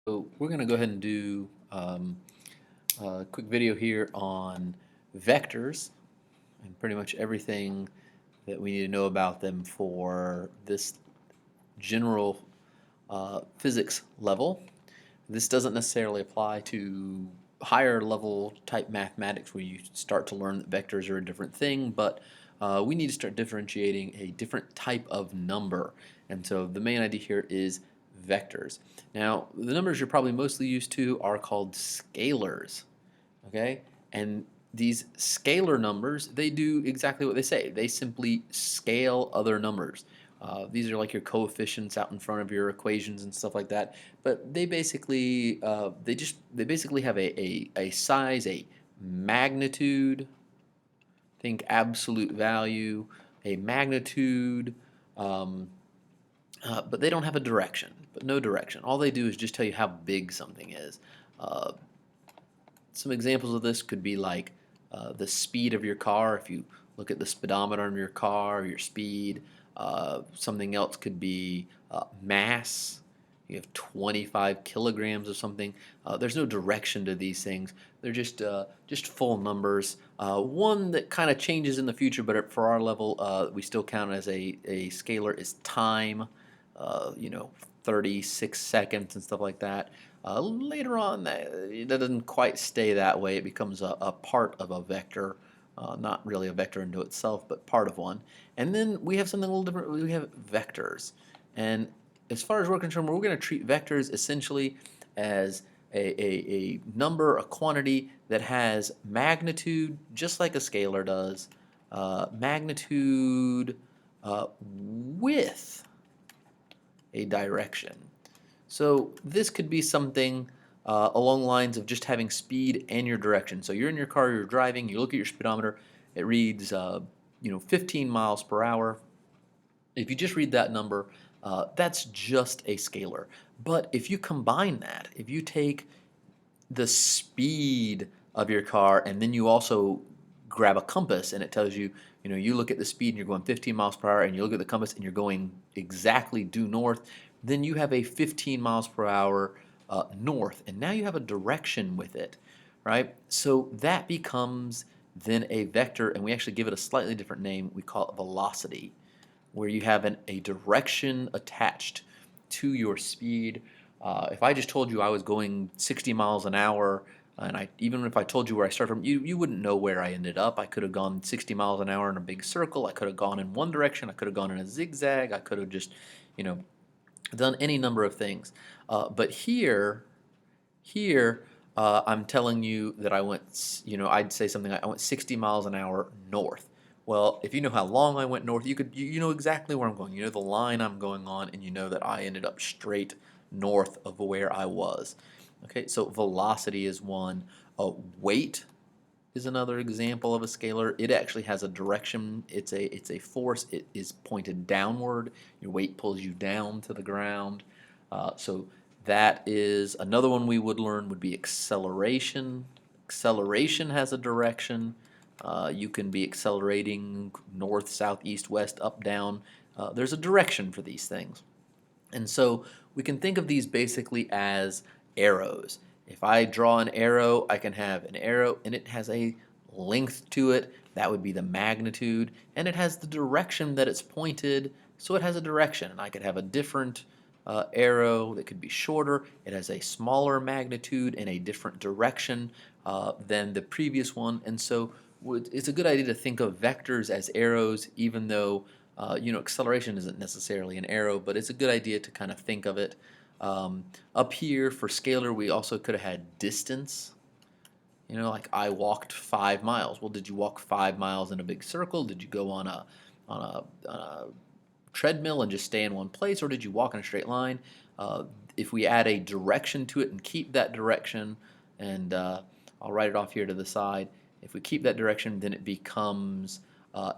So we're going to go ahead and do a quick video here on vectors and pretty much everything that we need to know about them for this general physics level. This doesn't necessarily apply to higher level type mathematics where you start to learn that vectors are a different thing, but we need to start differentiating a different type of number. And so the main idea here is vectors. Now, the numbers you're probably mostly used to are called scalars, okay? And these scalar numbers, they do exactly what they say. They simply scale other numbers. These are like your coefficients out in front of your equations and stuff like that. But they basically they basically have a size, a magnitude. Think absolute value, a magnitude, um, but they don't have a direction. But no direction. All they do is just tell you how big something is. Uh, some examples of this could be like the speed of your car. If you look at the speedometer on your car, your speed. Something else could be mass. You have 25 kilograms of something. There's no direction to these things. They're just full numbers. One that kind of changes in the future, but for our level, we still count as a scalar is time. You know, 36 seconds and stuff like that. Later on, that doesn't quite stay that way. It becomes a part of a vector, not really a vector into itself, but part of one. And then we have something a little different. We have vectors. And as far as we're concerned, we're going to treat vectors essentially as a number, a quantity that has magnitude, just like a scalar does, magnitude with a direction. So this could be something along the lines of just having speed and your direction. So you're in your car, you're driving, you look at your speedometer, it reads 15 miles per hour. If you just read that number, that's just a scalar. But if you combine that, if you take the speed of your car and then you also grab a compass and it tells you, you look at the speed and you're going 15 miles per hour and you look at the compass and you're going exactly due north, then you have a 15 miles per hour north, and now you have a direction with it, right? So that becomes then a vector, and we actually give it a slightly different name. We call it velocity, where you have a direction attached to your speed. If I just told you I was going 60 miles an hour, and even if I told you where I started from, you wouldn't know where I ended up. I could have gone 60 miles an hour in a big circle. I could have gone in one direction. I could have gone in a zigzag. I could have just, you know, done any number of things. But here, I'm telling you that I went, I'd say something like I went 60 miles an hour north. Well, if you know how long I went north, you know exactly where I'm going. You know the line I'm going on, and you know that I ended up straight north of where I was. Okay, so velocity is one. Weight is another example of a scalar. It actually has a direction. It's a force. It is pointed downward. Your weight pulls you down to the ground. So that is another one we would learn would be acceleration. Acceleration has a direction. You can be accelerating north, south, east, west, up, down. There's a direction for these things. And so we can think of these basically as arrows. If I draw an arrow, I can have an arrow and it has a length to it. That would be the magnitude. And it has the direction that it's pointed, so it has a direction. And I could have a different arrow that could be shorter. It has a smaller magnitude and a different direction than the previous one. And so it's a good idea to think of vectors as arrows, even though acceleration isn't necessarily an arrow, but it's a good idea to kind of think of it. Up here for scalar, we also could have had distance. Like I walked 5 miles. Well, did you walk 5 miles in a big circle? Did you go on a treadmill and just stay in one place, or did you walk in a straight line? If we add a direction to it and keep that direction, and I'll write it off here to the side. If we keep that direction, then it becomes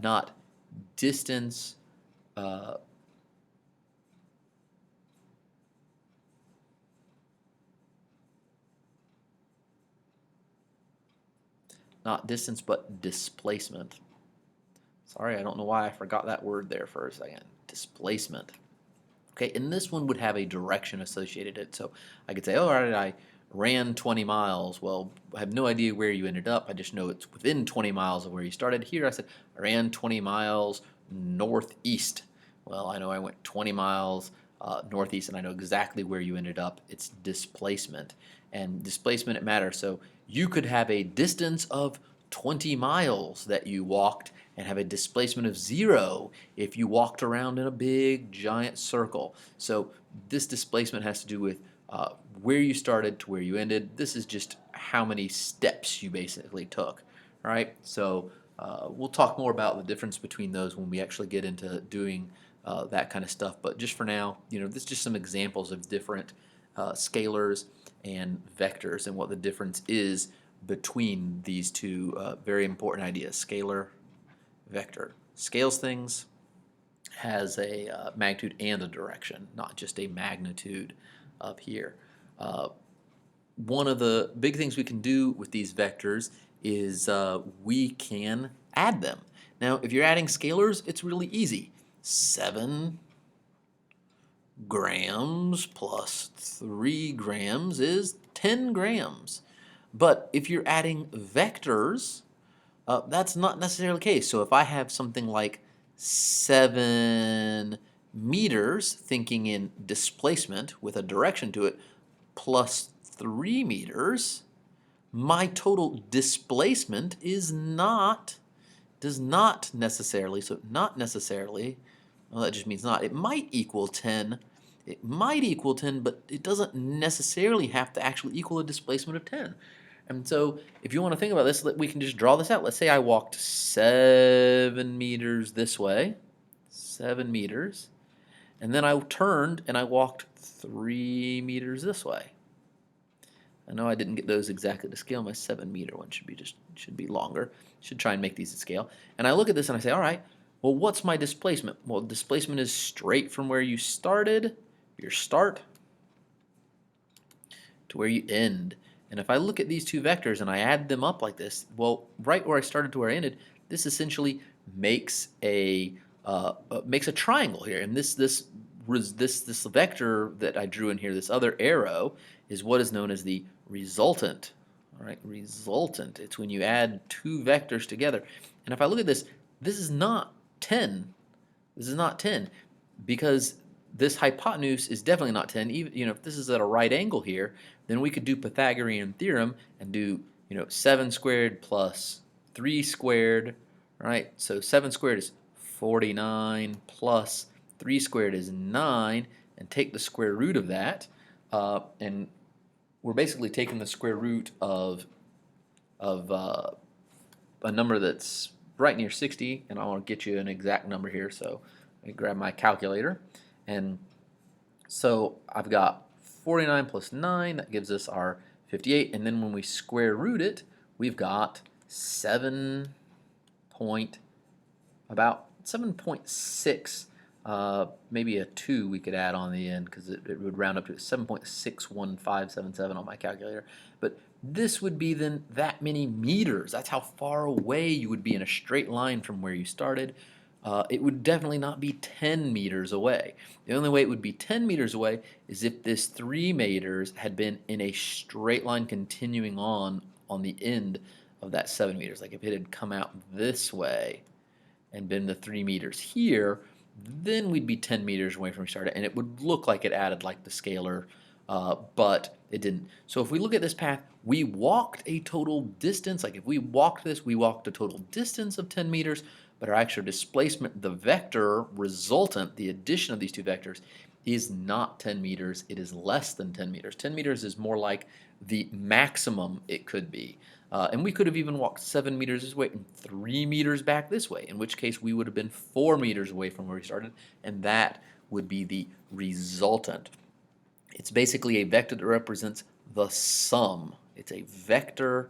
not distance, uh, not distance, but displacement. Sorry, I don't know why I forgot that word there for a second. Displacement. Okay, and this one would have a direction associated it. So I could say, oh, all right, I ran 20 miles. Well, I have no idea where you ended up. I just know it's within 20 miles of where you started. Here I said, I ran 20 miles northeast. Well, I know I went 20 miles northeast, and I know exactly where you ended up. It's displacement. And displacement, it matters. So you could have a distance of 20 miles that you walked and have a displacement of 0 if you walked around in a big giant circle. So this displacement has to do with where you started to where you ended. This is just how many steps you basically took. All right, so we'll talk more about the difference between those when we actually get into doing that kind of stuff. But just for now, this is just some examples of different scalars and vectors and what the difference is between these two very important ideas, scalar, vector. Scales things, has a magnitude and a direction, not just a magnitude up here. One of the big things we can do with these vectors is we can add them. Now, if you're adding scalars, it's really easy. 7 grams plus 3 grams is 10 grams. But if you're adding vectors, that's not necessarily the case. So if I have something like 7 meters, thinking in displacement with a direction to it, plus 3 meters, my total displacement does not necessarily, so not necessarily, well, that just means not. It might equal 10. It might equal 10, but it doesn't necessarily have to actually equal a displacement of 10. And so if you want to think about this, we can just draw this out. Let's say I walked 7 meters this way, 7 meters, and then I turned and I walked 3 meters this way. I know I didn't get those exactly to scale. My 7-meter one should be longer. Should try and make these to scale. And I look at this and I say, all right, well, what's my displacement? Well, displacement is straight from where you started, your start, to where you end. And if I look at these two vectors and I add them up like this, well, right where I started to where I ended, this essentially makes a triangle here. And this vector that I drew in here, this other arrow, is what is known as the resultant. All right, resultant. It's when you add two vectors together. And if I look at this, this is not 10. This is not 10 because this hypotenuse is definitely not 10. Even if this is at a right angle here, then we could do Pythagorean theorem and do 7 squared plus 3 squared. Right? So 7 squared is 49 plus 3 squared is 9, and take the square root of that, and we're basically taking the square root of a number that's right near 60, and I want to get you an exact number here, so I grab my calculator, and so I've got 49 plus 9, that gives us our 58, and then when we square root it, we've got 7.6, maybe a 2 we could add on the end because it would round up to 7.61577 on my calculator. But this would be then that many meters. That's how far away you would be in a straight line from where you started. It would definitely not be 10 meters away. The only way it would be 10 meters away is if this 3 meters had been in a straight line continuing on the end of that 7 meters. Like if it had come out this way and been the 3 meters here, then we'd be 10 meters away from where we started, and it would look like it added like the scalar, but it didn't. So if we look at this path, we walked a total distance, like if we walked this, we walked a total distance of 10 meters, but our actual displacement, the vector resultant, the addition of these two vectors, is not 10 meters, it is less than 10 meters. 10 meters is more like the maximum it could be. And we could have even walked 7 meters this way and 3 meters back this way, in which case we would have been 4 meters away from where we started, and that would be the resultant. It's basically a vector that represents the sum. It's a vector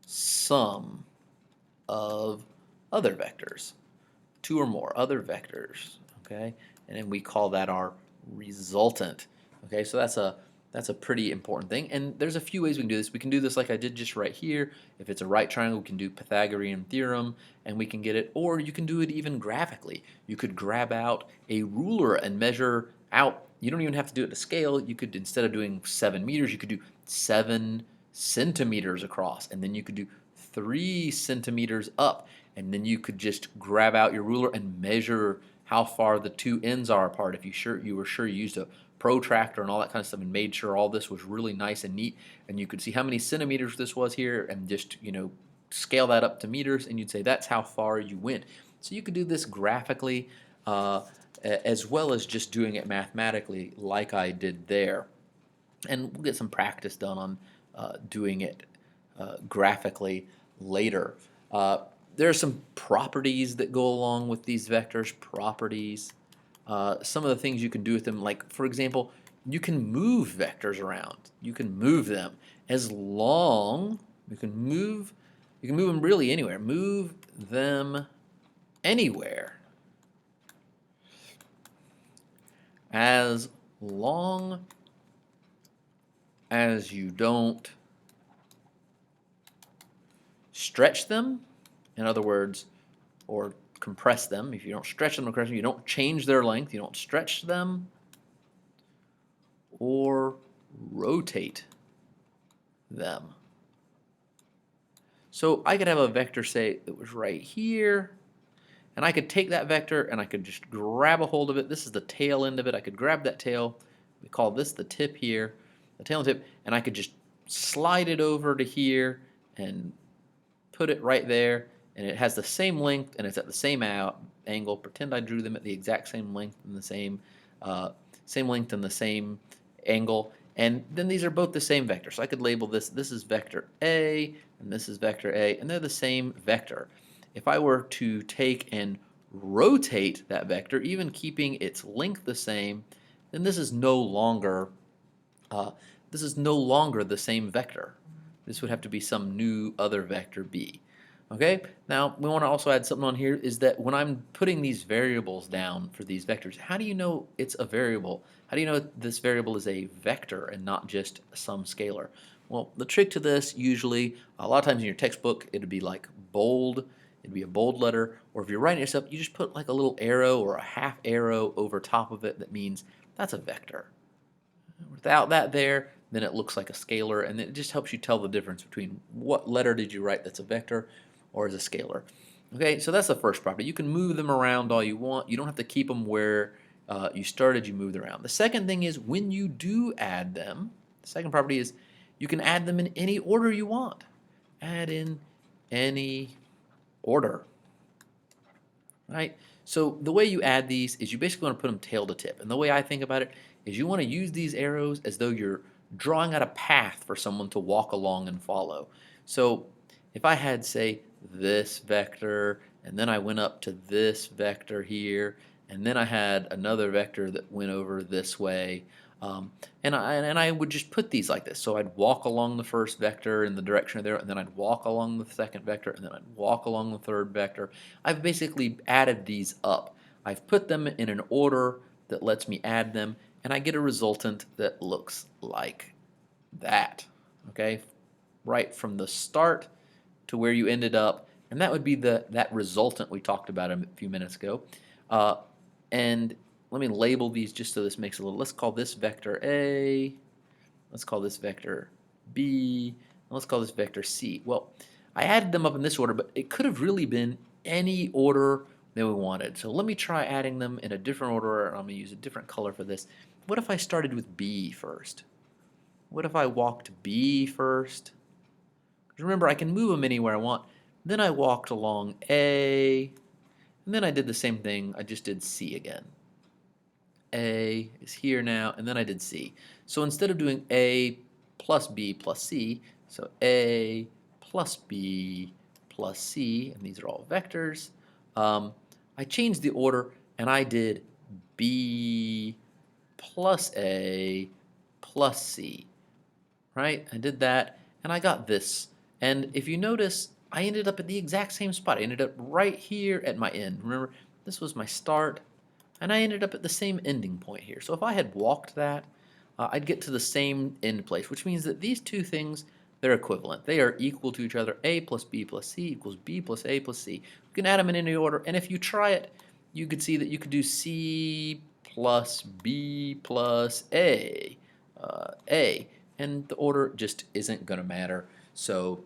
sum of other vectors, 2 or more other vectors, okay? And then we call that our resultant. Okay, so that's That's a pretty important thing. And there's a few ways we can do this. We can do this like I did just right here. If it's a right triangle, we can do Pythagorean theorem and we can get it. Or you can do it even graphically. You could grab out a ruler and measure out. You don't even have to do it to scale. You could, instead of doing 7 meters, you could do 7 centimeters across. And then you could do 3 centimeters up. And then you could just grab out your ruler and measure how far the two ends are apart. If you were sure you used a protractor and all that kind of stuff and made sure all this was really nice and neat, and you could see how many centimeters this was here and just, scale that up to meters, and you'd say that's how far you went. So you could do this graphically as well as just doing it mathematically like I did there. And we'll get some practice done on doing it graphically later. There are some properties that go along with these vectors. Some of the things you can do with them, like for example, you can move vectors around. You can move them as long you can move them really anywhere. Move them anywhere as long as you don't stretch them. In other words, or compress them. If you don't stretch them or compress them, you don't change their length, you don't stretch them or rotate them. So I could have a vector, say, that was right here, and I could take that vector and I could just grab a hold of it. This is the tail end of it. I could grab that tail. We call this the tip here, the tail and tip, and I could just slide it over to here and put it right there. And it has the same length and it's at the same angle. Pretend I drew them at the exact same length and the same angle. And then these are both the same vector. So I could label this is vector A and this is vector A, and they're the same vector. If I were to take and rotate that vector, even keeping its length the same, then this is no longer the same vector. This would have to be some new other vector B. Okay, now we want to also add something on here, is that when I'm putting these variables down for these vectors, how do you know it's a variable? How do you know this variable is a vector and not just some scalar? Well, the trick to this, usually, a lot of times in your textbook, it'd be like bold, it'd be a bold letter, or if you're writing it yourself, you just put like a little arrow or a half arrow over top of it that means that's a vector. Without that there, then it looks like a scalar, and it just helps you tell the difference between what letter did you write that's a vector or as a scalar. Okay, so that's the first property. You can move them around all you want. You don't have to keep them where you started, you move them around. The second thing is when you do add them, the second property is you can add them in any order you want. Add in any order. Right? So the way you add these is you basically want to put them tail to tip. And the way I think about it is you want to use these arrows as though you're drawing out a path for someone to walk along and follow. So if I had, say, this vector, and then I went up to this vector here, and then I had another vector that went over this way, and I would just put these like this. So I'd walk along the first vector in the direction of there, and then I'd walk along the second vector, and then I'd walk along the third vector. I've basically added these up. I've put them in an order that lets me add them, and I get a resultant that looks like that. Okay, right from the start to where you ended up, and that would be that resultant we talked about a few minutes ago. And let me label these just so this makes a little. Let's call this vector A. Let's call this vector B. And let's call this vector C. Well, I added them up in this order, but it could have really been any order that we wanted. So let me try adding them in a different order. I'm going to use a different color for this. What if I started with B first? What if I walked B first? Because remember, I can move them anywhere I want. Then I walked along A, and then I did the same thing. I just did C again. A is here now, and then I did C. So instead of doing A plus B plus C, so A plus B plus C, and these are all vectors, I changed the order, and I did B plus A plus C, right? I did that, and I got this. And if you notice, I ended up at the exact same spot. I ended up right here at my end. Remember, this was my start, and I ended up at the same ending point here. So if I had walked that, I'd get to the same end place, which means that these two things, they're equivalent. They are equal to each other. A plus B plus C equals B plus A plus C. You can add them in any order, and if you try it, you could see that you could do C plus B plus A, and the order just isn't going to matter. So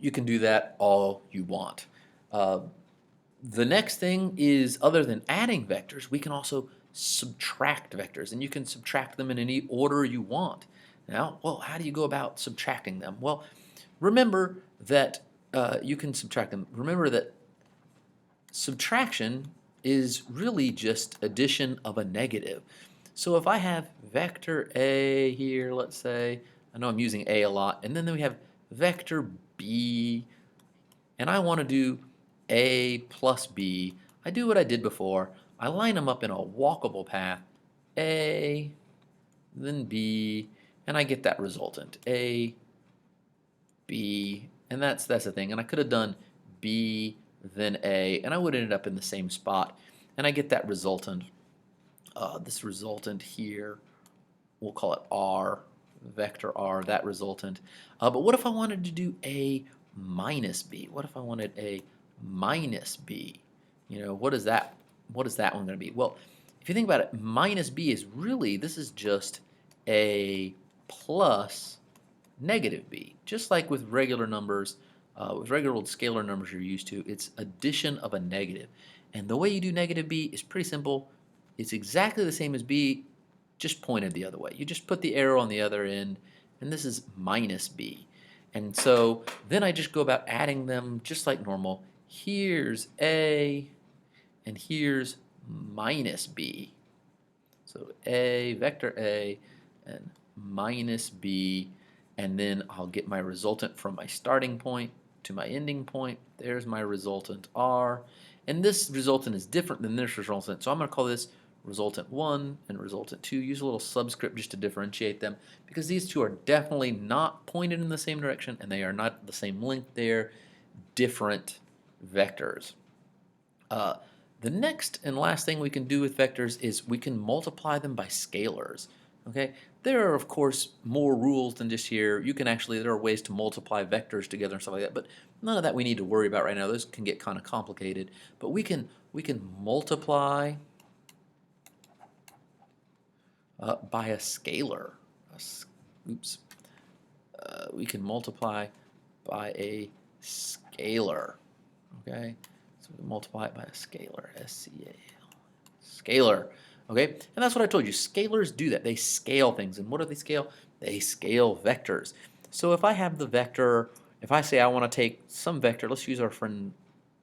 you can do that all you want. The next thing is, other than adding vectors, we can also subtract vectors, and you can subtract them in any order you want. Now, well, how do you go about subtracting them? Well, remember that you can subtract them. Remember that subtraction is really just addition of a negative. So if I have vector A here, let's say, I know I'm using A a lot, and then we have vector B, and I want to do A plus B, I do what I did before. I line them up in a walkable path, A, then B, and I get that resultant, A, B, and that's the thing. And I could have done B, then A, and I would end up in the same spot, and I get that resultant. This resultant here, we'll call it R, vector R, that resultant. But what if I wanted to do A minus B? What if I wanted A minus B? You know, what is that one going to be? Well, if you think about it, minus B is really, this is just A plus negative B. Just like with regular numbers, with regular old scalar numbers you're used to, it's addition of a negative. And the way you do negative B is pretty simple. It's exactly the same as B, just pointed the other way. You just put the arrow on the other end, and this is minus B. And so then I just go about adding them just like normal. Here's A, and here's minus B. So A, vector A, and minus B, and then I'll get my resultant from my starting point to my ending point. There's my resultant R, and this resultant is different than this resultant, so I'm going to call this resultant 1 and resultant 2. Use a little subscript just to differentiate them, because these two are definitely not pointed in the same direction, and they are not the same length. They're different vectors. The next and last thing we can do with vectors is we can multiply them by scalars. Okay, there are of course more rules than just here. You can actually, there are ways to multiply vectors together and stuff like that, but none of that we need to worry about right now. Those can get kind of complicated. But we can multiply by a scalar. We can multiply by a scalar. Okay, so we multiply it by a scalar. S-C-A-L. Scalar. Okay, and that's what I told you. Scalars do that. They scale things. And what do they scale? They scale vectors. So if I have the vector, if I say I want to take some vector, let's use our friend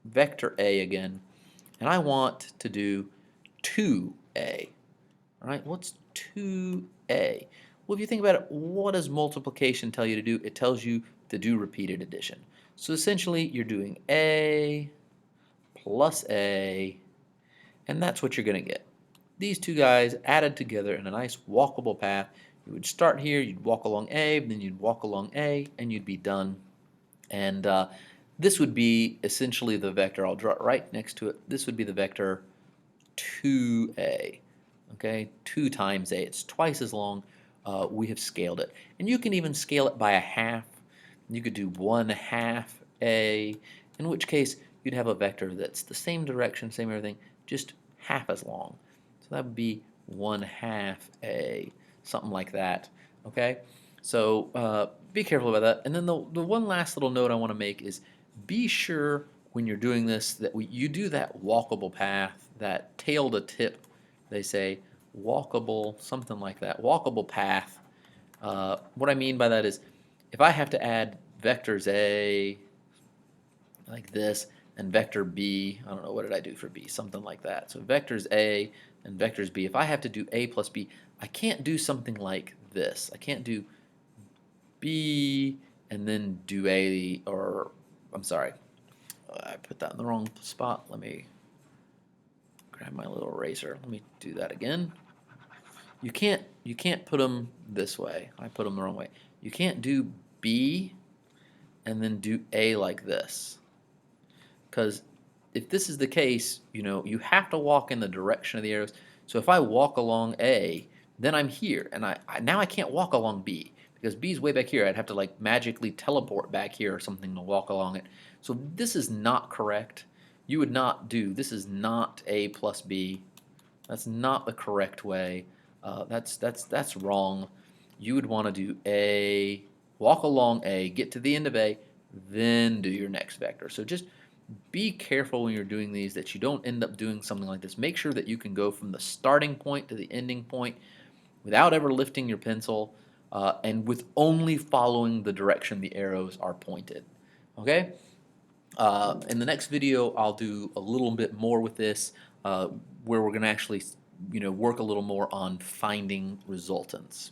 vector A again, and I want to do 2A. All right, what's 2A? Well, if you think about it, what does multiplication tell you to do? It tells you to do repeated addition. So essentially, you're doing A plus A, and that's what you're going to get. These two guys added together in a nice walkable path. You would start here, you'd walk along A, then you'd walk along A, and you'd be done. And this would be essentially the vector. I'll draw it right next to it. This would be the vector 2A. Okay, 2 times A. It's twice as long. We have scaled it. And you can even scale it by a half. You could do 1/2 A, in which case you'd have a vector that's the same direction, same everything, just half as long. So that would be 1/2 A, something like that. Okay, so be careful about that. And then the one last little note I want to make is be sure when you're doing this that you do that walkable path, that tail to tip, they say walkable, something like that, walkable path. What I mean by that is if I have to add vectors A like this and vector B, I don't know, what did I do for B? Something like that. So vectors A and vectors B, if I have to do A plus B, I can't do something like this. I can't do B and then do A, or I'm sorry, I put that in the wrong spot. Let me grab my little eraser. Let me do that again. You can't put them this way. I put them the wrong way. You can't do B and then do A like this. Because if this is the case, you know, you have to walk in the direction of the arrows. So if I walk along A, Then I'm here, and now I can't walk along B because B is way back here. I'd have to like magically teleport back here or something to walk along it. So this is not correct. You would not do, this is not A plus B. That's not the correct way. That's wrong. You would want to do A, walk along A, get to the end of A, then do your next vector. So just be careful when you're doing these that you don't end up doing something like this. Make sure that you can go from the starting point to the ending point without ever lifting your pencil and with only following the direction the arrows are pointed. Okay? In the next video, I'll do a little bit more with this, where we're going to actually, work a little more on finding resultants.